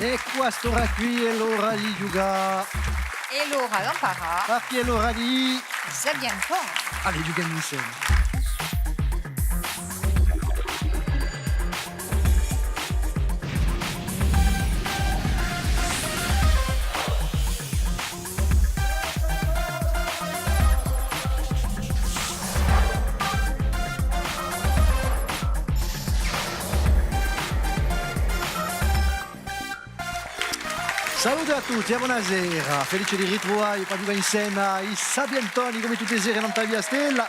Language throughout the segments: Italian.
E quest'ora qui è l'ora di giocare. E l'ora l'imparà. Perché è l'ora di... Zabianton. Allez, giochiamo insieme. Salute a tutti e buonasera, felice di ritrovare qua insieme ai Sabientoni come tutte le sere in Via Stella.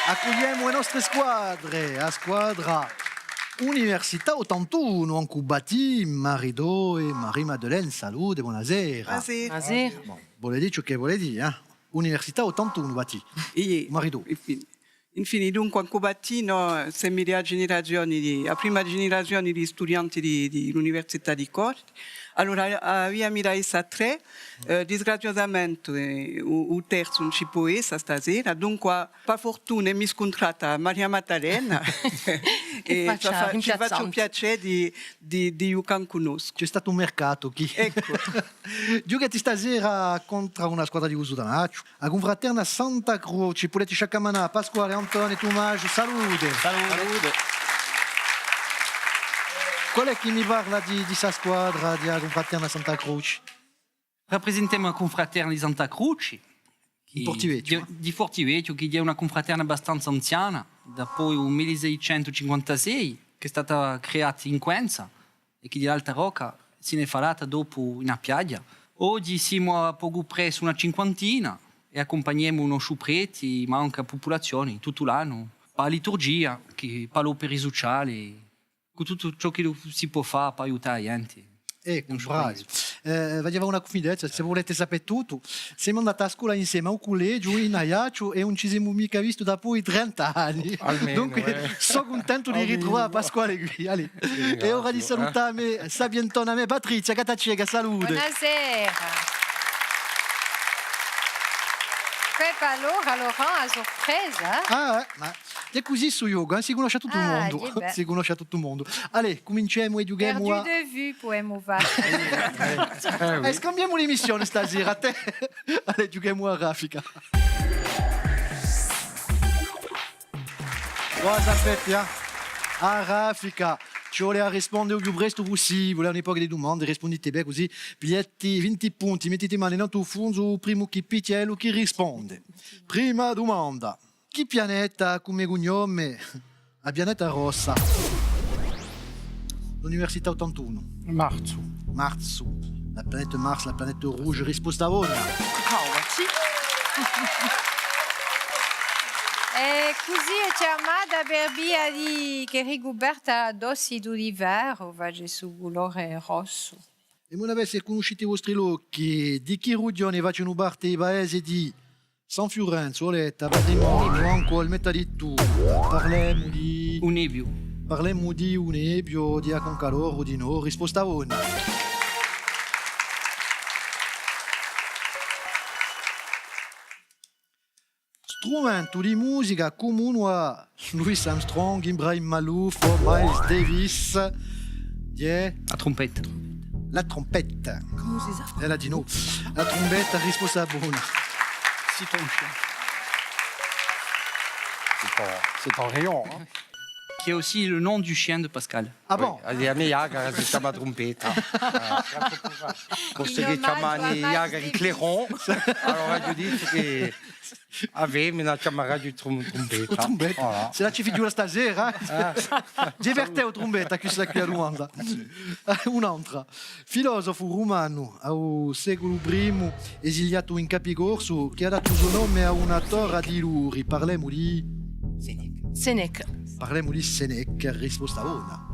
Accogliamo le nostre squadre, la squadra Università 81, en Cubati, Marido e Marie-Madeleine, salute, buonasera. Buonasera. Bon, vuole dire ciò che vuole dire, eh? Università 81, Bati. Marido. Infine, dunque, a Cubatino siamo la prima generazione di studenti dell'Università di Corte. Allora, abbiamo messo tre, disgraziosamente il terzo non ci può essere stasera, dunque, per fortuna mi scontrata Maria Maddalena e ci faccio piacere di giocare con noi. C'è stato un mercato qui. Ecco. Giocate stasera contro una squadra di Usudanaccio, a confraterna Santa Croce, Puletti Sciaccamanà, Pasquale, Antonio, Tommaso, salute. Salute. Qual è chi mi parla di questa squadra di confraterna Santa Croce? Rappresentiamo la confraterna di Santa Croce. Di Fortivecchio. Di Fortivecchio, che è una confraterna abbastanza anziana, da poi un 1656, che è stata creata in Quenza e che di Alta Rocca se ne è falata dopo in Appiadia. Oggi siamo a poco presso una cinquantina e accompagniamo uno sciupreti, ma anche a popolazioni tutto l'anno, per la liturgia, per l'opera sociale, con tutto ciò che si può fare per aiutare la gente. Ecco, bravi. Vedeva una confidenza, se volete sapere tutto. Siamo andati a scuola insieme a un collegio in Ajaccio e non ci siamo mica visto da poi 30 anni. Almeno, Dunque, sono contento di ritrovare Pasquale qui. Allez. È ora di salutare Sabientona, me Patrizia Catacega, salute. Buonasera. Pepa allora, Laurent, a sorpresa. Ah, ma è così su yoga, si conosce tutto il mondo. Si conosce tutto il mondo. Allez, cominciamo e giochiamo Perdu a... de vue, poemo va. Scambiamo l'emissione stasera, te. Allez, giochiamo a raffica. Cosa aspetta? A raffica. Ci voleva rispondere il più presto possibile, a un'epoca di domande, rispondete bene così, pigliate 20 punti, mettete mani nel tuo fondo, il primo chi picchia è lo che risponde. Prima domanda, chi pianeta ha come cognome? La pianeta rossa. L'Università 81. Marzo. La planète Mars, la planète rouge, risposta a ona. E così è chiamata per via di che ricoperta dossi d'olivero, va su colore rosso. E non avesse conosciuto i vostri locchi, di che regione facciano parte i paesi di San Fiorenzo, Oletta, Patrimonio, Ancol, metà di tu. Parliamo di... Unebio. Parliamo di Unebio, di Aconcaloro, di no, risposta a ona. Strumento di musica comune a Louis Armstrong, Ibrahim Malouf, Miles Davis. La trompetta. La trompetta. Elle a dit no. La trompetta, risposta buona. Si tonche. C'est en rayon. Hein? Qui est aussi le nom du chien de Pascal. Ah bon? Abbiamo Iaga che chiama trompetta. Questo che chiamano Iaga di Cléron. Allora io dico che avevamo una chiamata di trompetta. Trombetta. Voilà. Se la ci figura stasera, diverteu trombetta, questa qui a Luanda. Un'altra. Filosofo romano al secolo I, esiliato in Capigorso, che ha dato il suo nome a una torre di Luri. Parliamo di... Seneca. Parliamo di Seneca, risposta ona.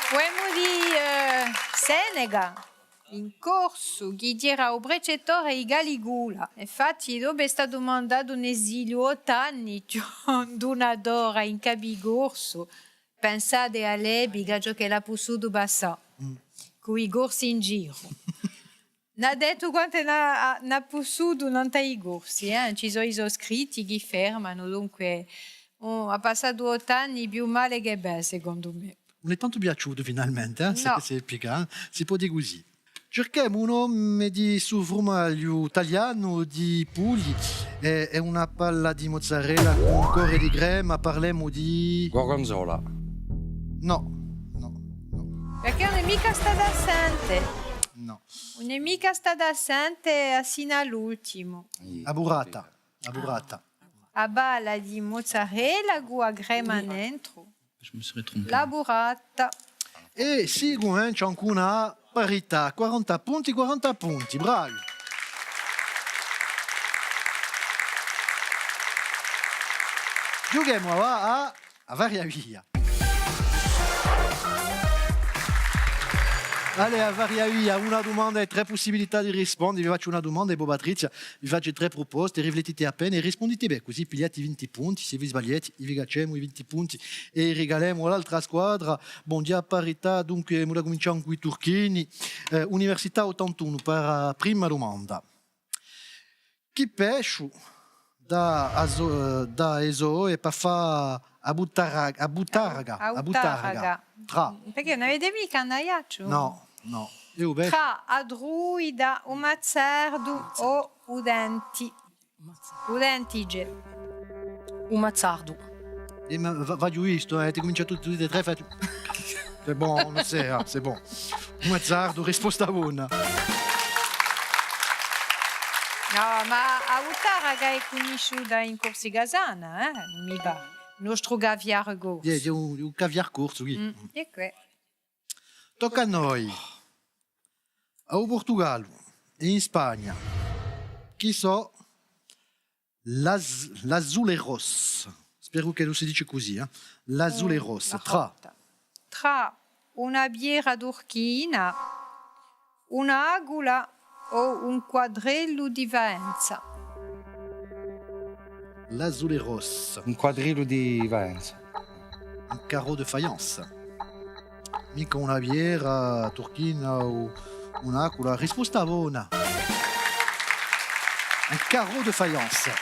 Poemo di Senega, in corso, chi dirà o Brecetore e Galigula. Infatti, dopo è stato mandato in esilio 8 anni, donadora in Capigorso. Pensate a lei, bigaggio che l'ha possuto passare, con i corsi in giro. N'ha detto quanto n'ha possuto non i corsi, ci sono i scritti che fermano, dunque ha passato 8 anni più male che bene, secondo me. Non è tanto piaciuto finalmente, eh? No. Se spiega, si può dire così. Cerchiamo un nome di su formaggio italiano di Pugli e una palla di mozzarella con un cuore di crema, parliamo di... Gorgonzola. No, Perché non è mica stata assente. no. Non è mica stata assente sino all'ultimo. A burrata. A balla di mozzarella con la crema dentro. Je me serais trompé. La burrata. E si comincia ancora a parità, 40 punti, bravi. Giochiamo a varia via. Allez, a varia via, una domanda e 3 possibilità di rispondere. Vi faccio una domanda e poi Patrizia vi faccio 3 proposte, riflettete appena e rispondete bene, così pigliate i 20 punti. Se vi sbagliate, vi facciamo i 20 punti e regaliamo all'altra squadra. Bon, dia a parità, dunque, cominciamo con i turchini. Università 81 per la prima domanda. Chi pesce da Eso e per fare a Buttaraga. Tra. Perché non avete mica un aiaccio? No. Io pesce. Tra a druida, un mazzardo o udenti. Udentige. Un mazzardo. Ma voglio visto, ti cominciato tutti e 3. C'est bon, on sait, c'est bon. Un mazzardo, risposta buona. No, ma a Buttaraga è conosciuta in Corsigasana, non mi va. Nostro caviar go. Di un caviar corso, oui. E qui. Tocca a noi. Au Portogallo e in Spagna. Chi so? L'Azuleros. Spero che lo si dice così, eh? L'Azuleros. Tra una birra turchina, una agula o un quadrello di vaenza. L'Azuleros. Un quadrillo di vaenza. Un carreau de faïence. Mica una birra turchina o un'acula. Risposta buona. Un carreau de faïence.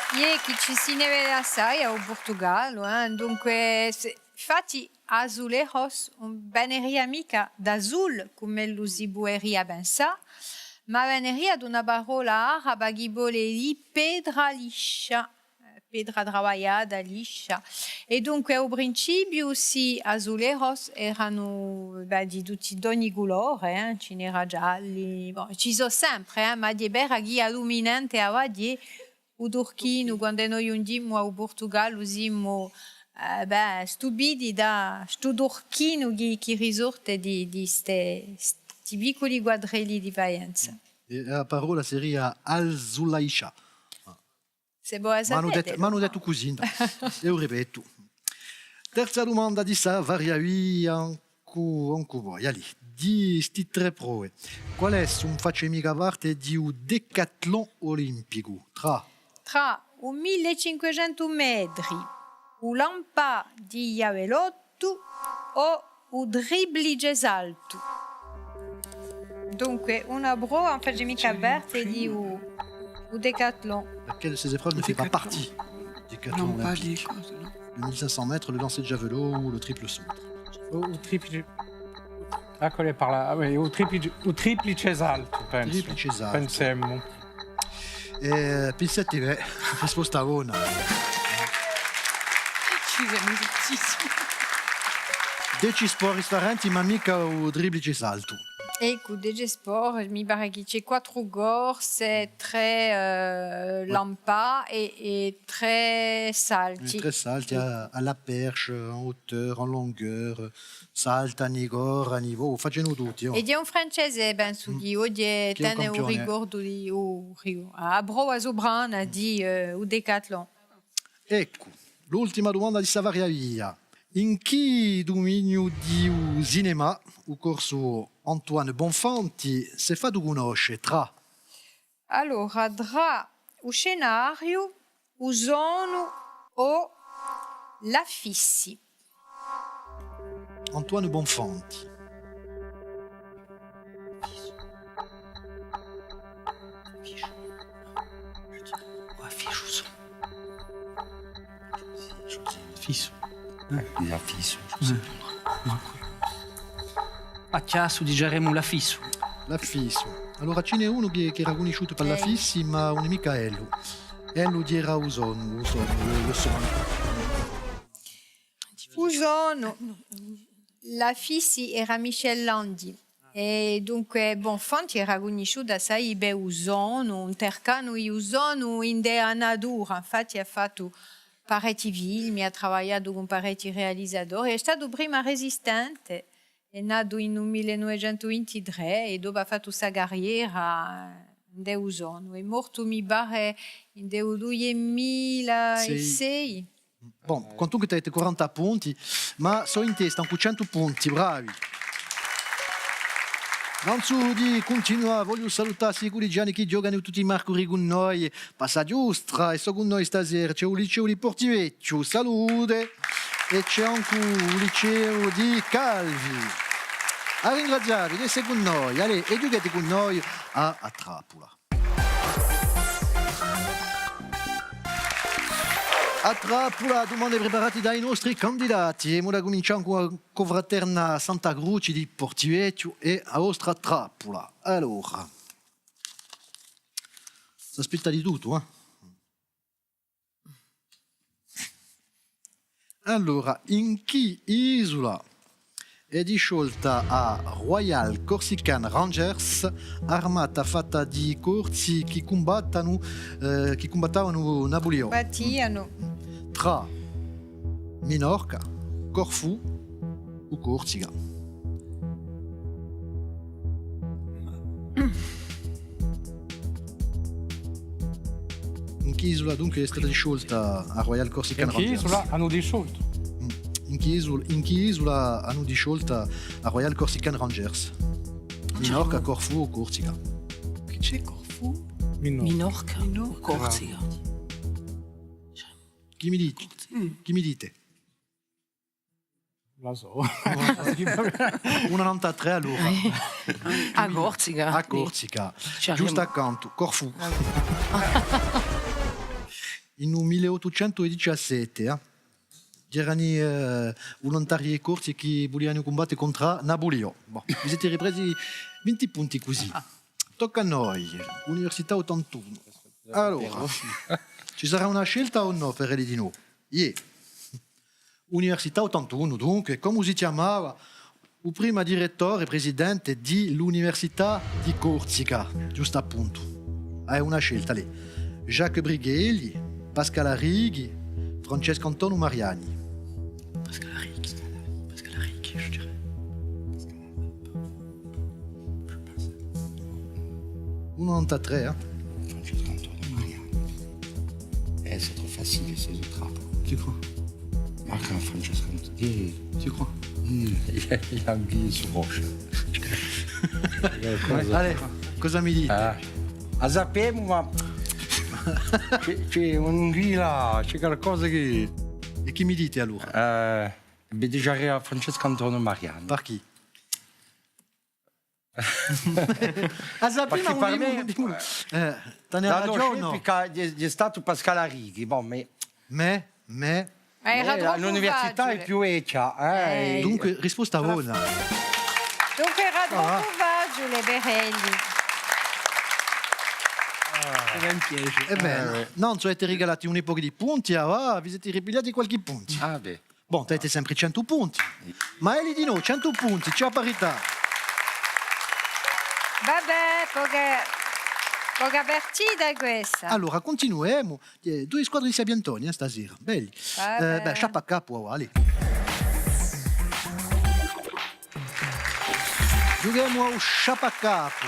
Che ci si ne vede assai a Portogallo, dunque, infatti Azuleros, un veneria mica d'azul, come lo si bueria ben sa, ma veneria d'una parola araba che vuole di pedra liscia, pedra travagliata liscia. E dunque al principio sì, Azuleros erano di tutti d'ogni colore, ce n'era gialli, ci sono sempre, ma di vera guia luminante a vadie. O turchino, quando noi andiamo a Portogallo, siamo stupidi da questo turchino che risorte di questi piccoli quadrelli di vaenza. La parola sarebbe Azulaisha. Se vuoi sapere. Ma hanno detto così, io ripeto. Terza domanda di sa, varia via anche voi. Allora, di questi 3 prove, qual è un faccio mica parte di un decathlon olimpico? Tra un 1500 metri, un lampa di javelotto o un driblige salto. Dunque, una prova en fait, mica parte di un décathlon. Laquelle de ces épreuves ne fait pas partie du décathlon Non, pas olympique? des choses, non. Le 1500 mètres, le lancer de javelot ou le triple saut? O triplice. Eccole par là. Ah, oui, o triplice salto, penso. Triplice salto. Pensemmo. Pensate, risposta buona. Deci sport ristoranti, ma mica o triplice salto. Écoute, des sports, mi pare che c'è 4 gore, c'est très lampa et très salti. Très salti à la perche, en hauteur, en longueur, salta a nigor, a niveau, facciano tutti. Oh. E di un francese, penso che oggi Che è un tenne un campione. ricordo di Rio. A Bro Sobrana di un decathlon. Ecco, l'ultima domanda di Savaria Via. In che dominio di cinema o corso Antoine Bonfanti si fa tu conosce tra Allora, tra o scenario, o sono o la fissi. Antoine Bonfanti? Fisso. La fisso, giusto. A chiasso digeremo la fisso. La fisso. Allora ce n'è uno che era conosciuto per la fissi, ma non è mica Ello. Ello di era Usono, lo sono. Usono. La fissi era Michel Landi. E dunque, bon, Fanti era conosciuto assai bene Usono, un tercano di Usono in dea natura. Infatti ha fatto parecchi film, ha lavorato con parecchi realizzatori, è stato prima resistente, è nato in 1923 e dopo ha fatto sa carriera in Usono. È morto, mi pare, in 2006. Bon, quantunque tu avete 40 punti, ma so in testa con 100 punti, bravi. Non su di continua, voglio salutare i giovani che giocano tutti i marcuri con noi. Passa giustra e so con noi stasera. C'è un liceo di Portivecchio, salute. E c'è anche un liceo di Calvi. A ringraziarvi di essere con noi. Allez, e giocate con noi a Trappola. A Trappola, domande preparate dai nostri candidati. E ora cominciamo con la confraterna Santa Croce di Portivecchio e a Ostra Trappola. Allora, si aspetta di tutto, eh? Allora, in che isola è disciolta a Royal Corsican Rangers, armata fatta di corsi che combattavano Napoleone? Battiano. Tra Minorca, Corfù o Corsica. In che isola dunque è stata disciolta a Royal Corsican In che Rangers? isola hanno disciolto? In che isola hanno disciolta a Royal Corsican Rangers? Minorca, Corfù o Corsica? Che c'è Corfù? Minorca o Corsica? Chi mi dite? Chi mi dite? La so. 1,93 allora. A Corsica. A Corsica. Ci arrivo. Giusto accanto, Corfù. In un 1817 c'erano volontari corsi che volevano combattere contro Napoleone. Bon, vi siete ripresi 20 punti così. Tocca a noi, Università 81. Allora, ci sarà una scelta o no per di noi? Yeah. Università 81, dunque, come si chiamava il primo direttore e presidente dell'Università di Corsica? Giusto appunto. Hai una scelta lì. Jacques Brighelli, Pascal Arrighi, Francesco Antonio Mariani. Pascal Arrighi, je dirais. 1,93, hein? Francesco Antonio Mariani. C'est trop facile, ces autres. Tu crois? Marc Francesco Antonio. Tu crois? Il a oublié su roche. Allez, cosa mi dite? A sappiamo, ma c'è un'anguilla, c'è qualcosa che... E chi mi dite allora? Direi a Francesco Antonio Mariani. Per chi? A sapere, ma per me... te ne hai ragione, no? Perché è stato Pascal Arrighi, bon, Me? Era troppo l'università facile. è più vecchia. Dunque, risposta buona. Dunque era troppo facile, Berelli. Era un piège. Ebbene, non ci avete regalati un'epoca di punti, vi siete ripigliati qualche punti. Ah, beh. Bon, avete sempre 100 punti. Ma Eli di no, 100 punti, c'è a parità. Vabbè, poca partita questa. Allora, continuiamo. Due squadre di Sabiantoni stasera. Belli. Vabbè. Sciappa a capo, allez. Giochiamo a sciappa a capo.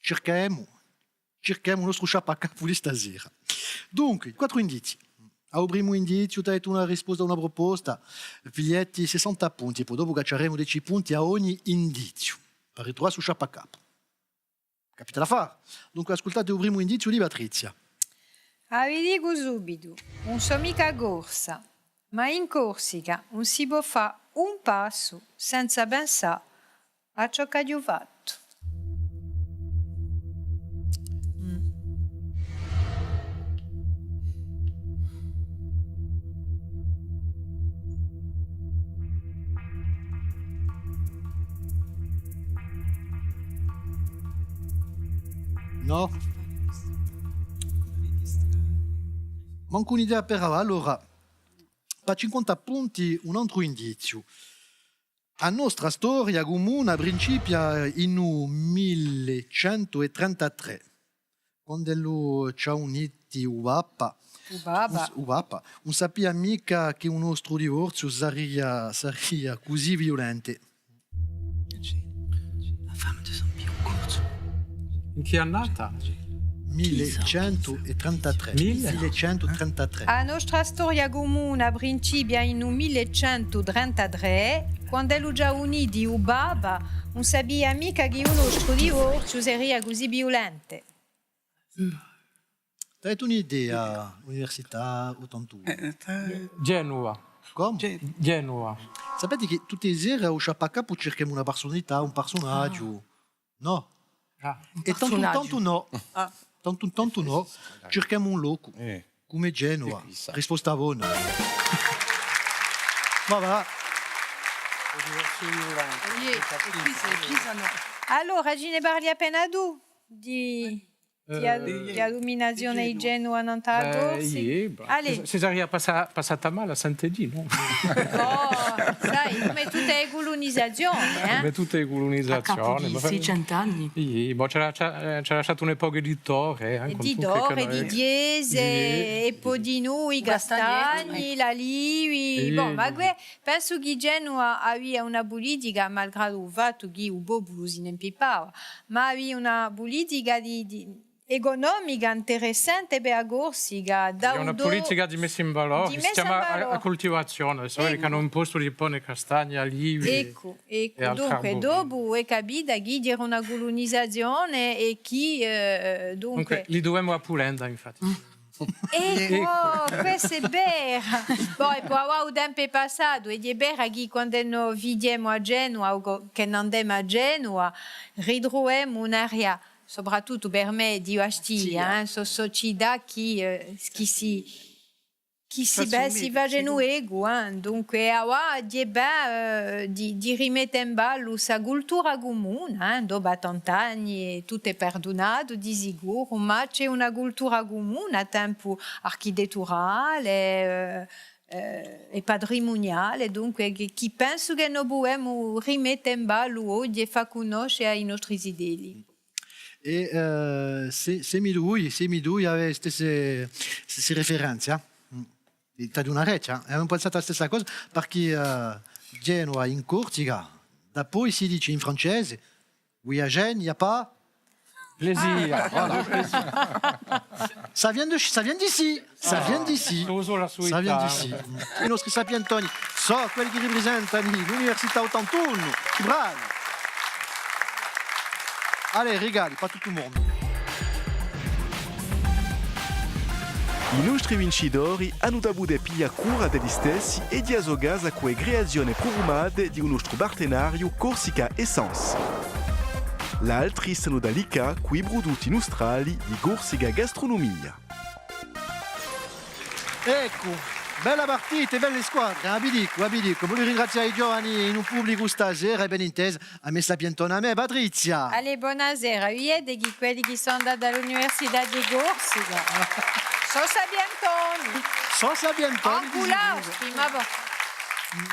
Cerchiamo il nostro sciappa a capo di stasera. Dunque, 4 indizi. Al primo indizio tu hai una risposta a una proposta, figlietti 60 punti, e poi dopo cacceremo 10 punti a ogni indizio. Per ritrovare su sciappa a capo. Capite la fare? Dunque ascoltate il primo indizio di Patrizia. Vi dico subito, non so mica corsa, ma in Corsica non si può fare un passo senza pensare a ciò che ho fatto. No? Manco un'idea per ora. Allora, per 50 punti un altro indizio. La nostra storia comune principia in 1133, quando ci ha uniti Uapa. Ubaba. Non sapeva mica che un nostro divorzio sarebbe così violento. La femme de son Pio Corso. In che annata? 1133. 1133. La nostra storia comune principia in 1133, quando è già uniti Ubaba, non sapeva mica che un nostro divorzio sarebbe così violento. Avete un'idea? Università 81. Genova. Come? Genova. Sapete che tutte le sere a Capo cerchiamo una personalità, un personaggio? No. Ah. E tanto no. Tanto no. Cerchiamo un loco. Come Genova. Risposta buona. Ma va. Allora, ce ne parli appena tu di illuminazione di Genova non te la corsi? Allez. Cesaria passata male a Sant'Edi, no? No, sai, come tutte le colonizzazioni, Come tutte le A capo colonizzazioni. di 600 anni. Sì, c'era lasciato un'epoca di Torre. Di Dore, di Diese, e poi di noi, i Castagni, la Livi. Sì. Bon, ma penso che Genova aveva una politica, malgrado il fatto che il Bobo si ne impipava, ma aveva una politica economica interessante per la Corsica. È una politica di messa in valore, si chiama coltivazione, adesso che hanno imposto di porre castagne, olivi. Ecco, e al dunque carbone. dopo è capita che c'era una colonizzazione e che Comunque li dovremmo a Pulenda, infatti. Ecco, questo è vero. Poi, per il tempo è passato, ed è vero che quando noi viviamo a Genova o che non andiamo a Genova, ritroviamo un'area, soprattutto per me, di Ostiglia, sono città che si facciano ego. Dunque, è bello di rimettere in ballo questa cultura comune, dopo 80 anni tutto è perdonato, di sicuro, ma c'è una cultura comune a tempo architetturale e patrimoniale, dunque chi penso che noi dobbiamo rimettere in ballo oggi e far conoscere i nostri ideali. E se mi lui aveva stesse referenze, di una rete, abbiamo pensato la stessa cosa perché Genova in Corsica, da poi si dice in francese, oui à Gênes, il n'y a pas. Plaisir. Ça vient d'ici. Ça vient d'ici. Uso la sua Ça vient Italia. d'ici. I nostri sapientoni sono quelli che rappresentano l'Università 81. Bravi. Allez, regali, pas tutto il mondo. I nostri vincitori hanno avuto piglia cura degli stessi e di azogas a quelle creazioni programmate di un nostro partenario Corsica Essence. L'altri sono da Lica, quei prodotti nostrali di Corsica Gastronomia. Ecco, bella partita e belle squadre, vi dico. Voglio ringraziare i giovani in un pubblico stasera e ben intesa a me sapientona, a me Patrizia. Allez, buonasera. Vedete che quelli che sono andati all'Università di Corsica sono sapientoni. Angulausti, ma boh.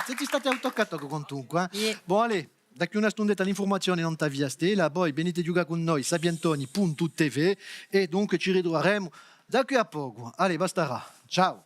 Siete stati autoccato con tunque, Yeah. Bon, allez, da qui una stundetta l'informazione non ta via stella, poi venite a giocare con noi, sapientoni.tv e dunque ci ritroveremo da qui a poco. Allez, basterà. Ciao.